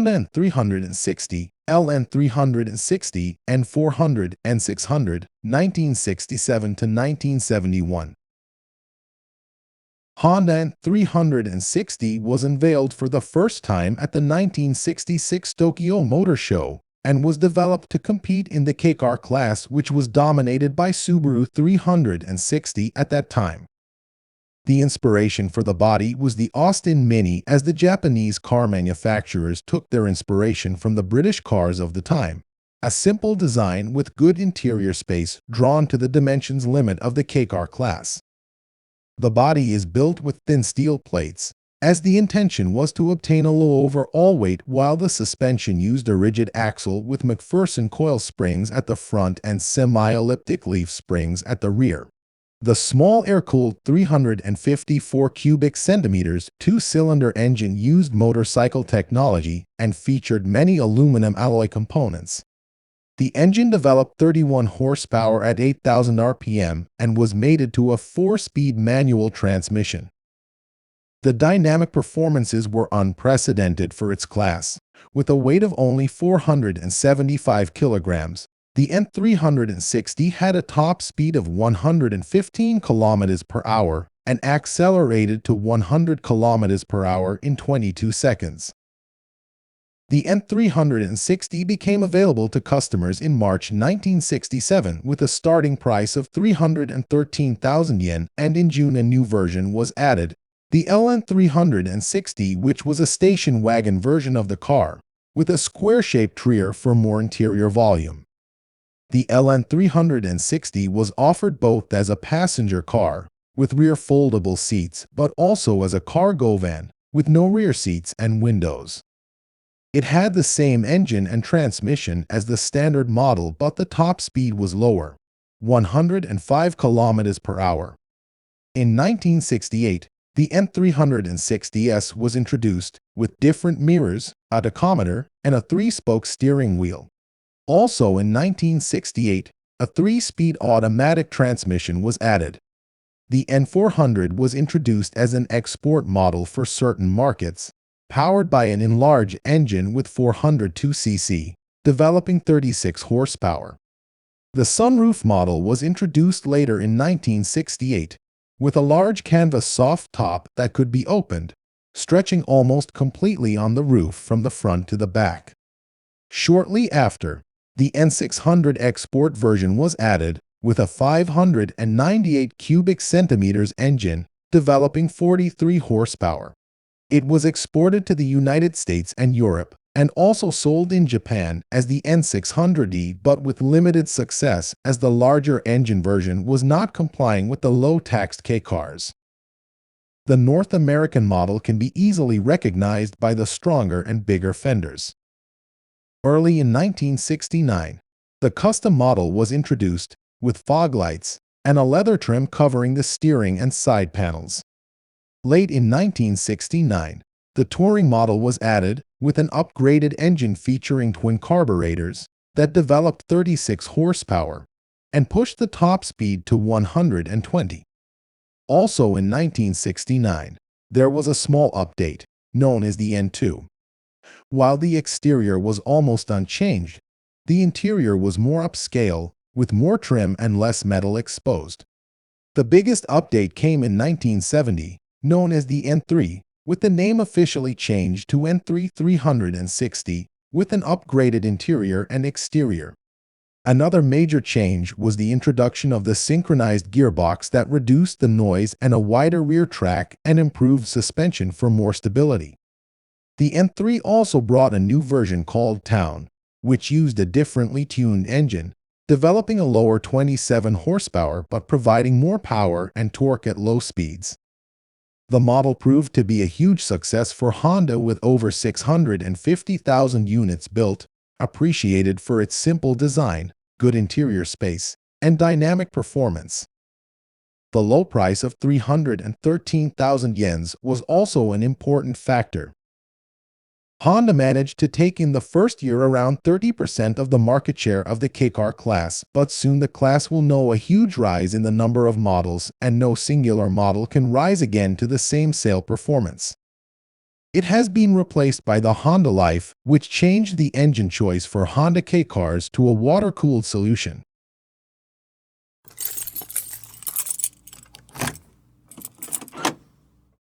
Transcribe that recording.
Honda N360, LN360, N400, N600, 1967 to 1971. Honda N360 was unveiled for the first time at the 1966 Tokyo Motor Show and was developed to compete in the K-car class, which was dominated by Subaru 360 at that time. The inspiration for the body was the Austin Mini, as the Japanese car manufacturers took their inspiration from the British cars of the time. A simple design with good interior space drawn to the dimensions limit of the K-car class. The body is built with thin steel plates, as the intention was to obtain a low overall weight, while the suspension used a rigid axle with McPherson coil springs at the front and semi-elliptic leaf springs at the rear. The small air-cooled 354 cubic centimeters two-cylinder engine used motorcycle technology and featured many aluminum alloy components. The engine developed 31 horsepower at 8,000 RPM and was mated to a 4-speed manual transmission. The dynamic performances were unprecedented for its class. With a weight of only 475 kilograms, the N360 had a top speed of 115 km per hour and accelerated to 100 km per hour in 22 seconds. The N360 became available to customers in March 1967 with a starting price of 313,000 yen, and in June a new version was added, the LN360, which was a station wagon version of the car, with a square-shaped rear for more interior volume. The LN360 was offered both as a passenger car, with rear foldable seats, but also as a cargo van, with no rear seats and windows. It had the same engine and transmission as the standard model, but the top speed was lower, 105 km per hour. In 1968, the N360S was introduced, with different mirrors, a tachometer, and a 3-spoke steering wheel. Also in 1968, a 3-speed automatic transmission was added. The N400 was introduced as an export model for certain markets, powered by an enlarged engine with 402 cc, developing 36 horsepower. The sunroof model was introduced later in 1968, with a large canvas soft top that could be opened, stretching almost completely on the roof from the front to the back. Shortly after, the N600 export version was added, with a 598 cubic centimeters engine, developing 43 horsepower. It was exported to the United States and Europe, and also sold in Japan as the N600E, but with limited success, as the larger engine version was not complying with the low-taxed K-cars. The North American model can be easily recognized by the stronger and bigger fenders. Early in 1969, the custom model was introduced, with fog lights and a leather trim covering the steering and side panels. Late in 1969, the touring model was added, with an upgraded engine featuring twin carburetors that developed 36 horsepower and pushed the top speed to 120. Also in 1969, there was a small update, known as the N2. While the exterior was almost unchanged, the interior was more upscale, with more trim and less metal exposed. The biggest update came in 1970, known as the N3, with the name officially changed to N360, with an upgraded interior and exterior. Another major change was the introduction of the synchronized gearbox that reduced the noise and a wider rear track and improved suspension for more stability. The N3 also brought a new version called Town, which used a differently tuned engine, developing a lower 27 horsepower but providing more power and torque at low speeds. The model proved to be a huge success for Honda, with over 650,000 units built, appreciated for its simple design, good interior space, and dynamic performance. The low price of 313,000 yen was also an important factor. Honda managed to take in the first year around 30% of the market share of the K-car class, but soon the class will know a huge rise in the number of models, and no singular model can rise again to the same sale performance. It has been replaced by the Honda Life, which changed the engine choice for Honda K cars to a water-cooled solution.